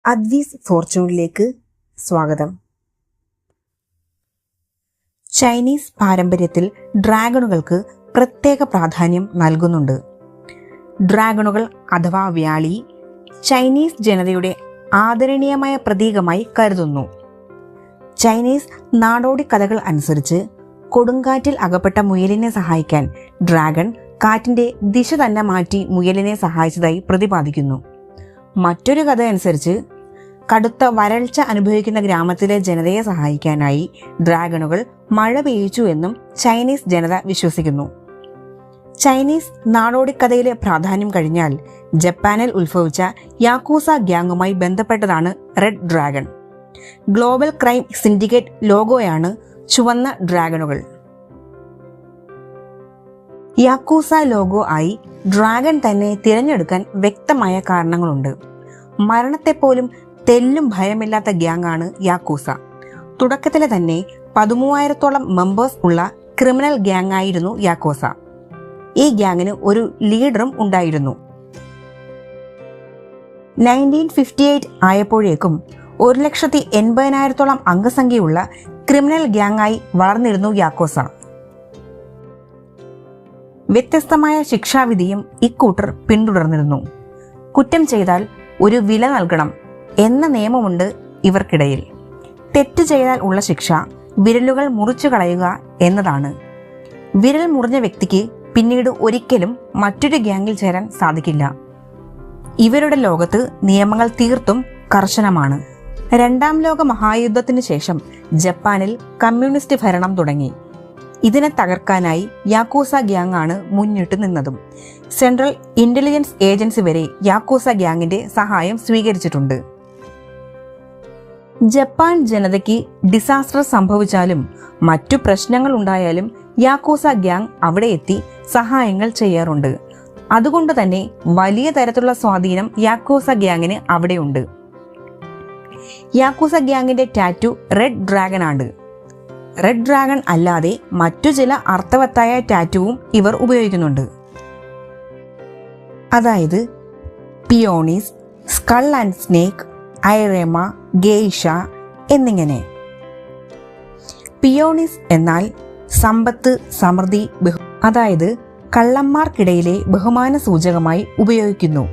അദ്വീസ് ഫോർച്യൂണിലേക്ക് സ്വാഗതം. ചൈനീസ് പാരമ്പര്യത്തിൽ ഡ്രാഗണുകൾക്ക് പ്രത്യേക പ്രാധാന്യം നൽകുന്നുണ്ട്. ഡ്രാഗണുകൾ അഥവാ വ്യാളി ചൈനീസ് ജനതയുടെ ആദരണീയമായ പ്രതീകമായി കരുതുന്നു. ചൈനീസ് നാടോടി കഥകൾ അനുസരിച്ച് കൊടുങ്കാറ്റിൽ അകപ്പെട്ട മുയലിനെ സഹായിക്കാൻ ഡ്രാഗൺ കാറ്റിന്റെ ദിശ തന്നെ മാറ്റി മുയലിനെ സഹായിച്ചതായി പ്രതിപാദിക്കുന്നു. മറ്റൊരു കഥ അനുസരിച്ച് കടുത്ത വരൾച്ച അനുഭവിക്കുന്ന ഗ്രാമത്തിലെ ജനതയെ സഹായിക്കാനായി ഡ്രാഗണുകൾ മഴ പെയ്യിച്ചു എന്നും ചൈനീസ് ജനത വിശ്വസിക്കുന്നു. ചൈനീസ് നാടോടിക്കഥയിലെ പ്രാധാന്യം കഴിഞ്ഞാൽ ജപ്പാനിൽ ഉത്ഭവിച്ച യാക്കൂസ ഗ്യാങ്ങുമായി ബന്ധപ്പെട്ടതാണ് red dragon. Global crime syndicate ലോഗോയാണ് ചുവന്ന ഡ്രാഗണുകൾ. യാക്കൂസ ലോഗോ ആയി ഡ്രാഗൺ തന്നെ തിരഞ്ഞെടുക്കാൻ വ്യക്തമായ കാരണങ്ങളുണ്ട്. മരണത്തെപ്പോലും തെല്ലും ഭയമില്ലാത്ത ഗ്യാങ്ങാണ് യാക്കൂസ. തുടക്കത്തിലെ തന്നെ 13,000-ഓളം മെമ്പേഴ്സ് ഉള്ള ക്രിമിനൽ ഗ്യാങ് ആയിരുന്നു യാക്കൂസ. ഈ ഗ്യാങ്ങിന് ഒരു ലീഡറും ഉണ്ടായിരുന്നു. 1958 ആയപ്പോഴേക്കും 1,80,000-ഓളം അംഗസംഖ്യയുള്ള ക്രിമിനൽ ഗ്യാങ്ങായി വളർന്നിരുന്നു യാക്കൂസ. വ്യത്യസ്തമായ ശിക്ഷാവിധിയും ഇക്കൂട്ടർ പിന്തുടർന്നിരുന്നു. കുറ്റം ചെയ്താൽ ഒരു വില നൽകണം എന്ന നിയമമുണ്ട് ഇവർക്കിടയിൽ. തെറ്റ് ചെയ്താൽ ഉള്ള ശിക്ഷ വിരലുകൾ മുറിച്ചു കളയുക എന്നതാണ്. വിരൽ മുറിഞ്ഞ വ്യക്തിക്ക് പിന്നീട് ഒരിക്കലും മറ്റൊരു ഗ്യാങ്ങിൽ ചേരാൻ സാധിക്കില്ല. ഇവരുടെ ലോകത്ത് നിയമങ്ങൾ തീർത്തും കർശനമാണ്. രണ്ടാം ലോക മഹായുദ്ധത്തിന് ശേഷം ജപ്പാനിൽ കമ്മ്യൂണിസ്റ്റ് ഭരണം തുടങ്ങി. ഇതിനെ തകർക്കാനായി യാക്കൂസ ഗ്യാങ് ആണ് മുന്നിട്ട് നിന്നതും. സെൻട്രൽ ഇന്റലിജൻസ് ഏജൻസി വരെ യാക്കൂസ ഗ്യാങ്ങിന്റെ സഹായം സ്വീകരിച്ചിട്ടുണ്ട്. ജപ്പാൻ ജനതയ്ക്ക് ഡിസാസ്റ്റർ സംഭവിച്ചാലും മറ്റു പ്രശ്നങ്ങൾ ഉണ്ടായാലും യാക്കൂസ ഗ്യാങ് അവിടെ എത്തി സഹായങ്ങൾ ചെയ്യാറുണ്ട്. അതുകൊണ്ട് തന്നെ വലിയ തരത്തിലുള്ള സ്വാധീനം യാക്കൂസ ഗ്യാങ്ങിന് അവിടെയുണ്ട്. യാക്കൂസ ഗ്യാങ്ങിന്റെ ടാറ്റു റെഡ് ഡ്രാഗൺ ആണ്. റെഡ് ഡ്രാഗൺ അല്ലാതെ മറ്റു ചില അർത്ഥവത്തായ ടാറ്റുവും ഇവർ ഉപയോഗിക്കുന്നുണ്ട്. അതായത് പിയോണീസ്, സ്കൾ ആൻഡ് സ്നേക്ക്, ഐറേമ, ഗെയ്ഷ എന്നിങ്ങനെ. പിയോണീസ് എന്നാൽ സമ്പത്ത്, സമൃദ്ധി, അതായത് കള്ളന്മാർക്കിടയിലെ ബഹുമാന സൂചകമായി ഉപയോഗിക്കുന്നു.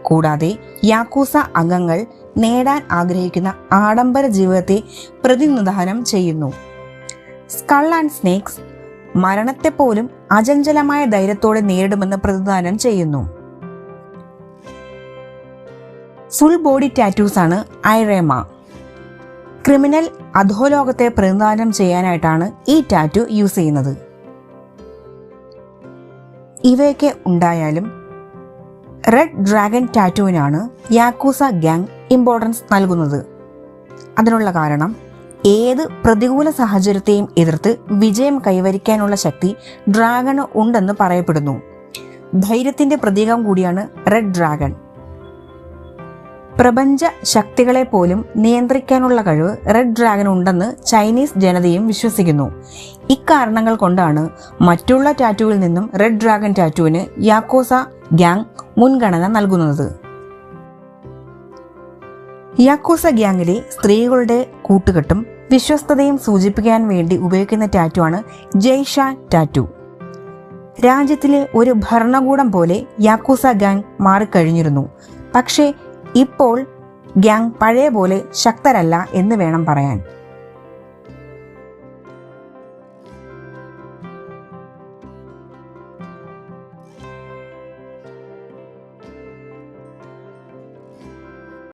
കൂടാതെ യാക്കൂസ അംഗങ്ങൾ നേടാൻ ആഗ്രഹിക്കുന്ന ആഡംബര ജീവിതത്തെ പ്രതിനിധാനം ചെയ്യുന്നു. സ്കൾ ആൻഡ് സ്നേക്സ് മരണത്തെപ്പോലും അചഞ്ചലമായ ധൈര്യത്തോടെ നേരിടുമെന്ന് പ്രതിനിധാനം ചെയ്യുന്നു. ഫുൾ ബോഡി ടാറ്റൂസ് ആണ് ഐറേമ. ക്രിമിനൽ അധോലോകത്തെ പ്രതിനിധാനം ചെയ്യാനായിട്ടാണ് ഈ ടാറ്റു യൂസ് ചെയ്യുന്നത്. ഇവയൊക്കെ ഉണ്ടായാലും റെഡ് ഡ്രാഗൺ ടാറ്റുവിനാണ് യാക്കൂസ ഗ്യാങ് ഇമ്പോർട്ടൻസ് നൽകുന്നത്. അതിനുള്ള കാരണം ഏത് പ്രതികൂല സാഹചര്യത്തെയും എതിർത്ത് വിജയം കൈവരിക്കാനുള്ള ശക്തി ഡ്രാഗണ് ഉണ്ടെന്ന് പറയപ്പെടുന്നു. ധൈര്യത്തിന്റെ പ്രതീകം കൂടിയാണ് റെഡ് ഡ്രാഗൺ. പ്രപഞ്ച ശക്തികളെ പോലും നിയന്ത്രിക്കാനുള്ള കഴിവ് റെഡ് ഡ്രാഗൺ ഉണ്ടെന്ന് ചൈനീസ് ജനതയും വിശ്വസിക്കുന്നു. ഇക്കാരണങ്ങൾ കൊണ്ടാണ് മറ്റുള്ള ടാറ്റുവിൽ നിന്നും റെഡ് ഡ്രാഗൺ ടാറ്റുവിന് യാക്കൂസ ഗ്യാങ് മുൻഗണന നൽകുന്നത്. യാക്കൂസ ഗ്യാങ്ങിലെ സ്ത്രീകളുടെ കൂട്ടുകെട്ടും വിശ്വസ്തതയും സൂചിപ്പിക്കാൻ വേണ്ടി ഉപയോഗിക്കുന്ന ടാറ്റു ആണ് ജെയ്ഷ ടാറ്റു. രാജ്യത്തിലെ ഒരു ഭരണകൂടം പോലെ യാക്കൂസ ഗ്യാങ് മാറിക്കഴിഞ്ഞിരുന്നു. പക്ഷേ ഇപ്പോൾ ഗ്യാങ് പഴയ പോലെ ശക്തരല്ല എന്ന് വേണം പറയാൻ.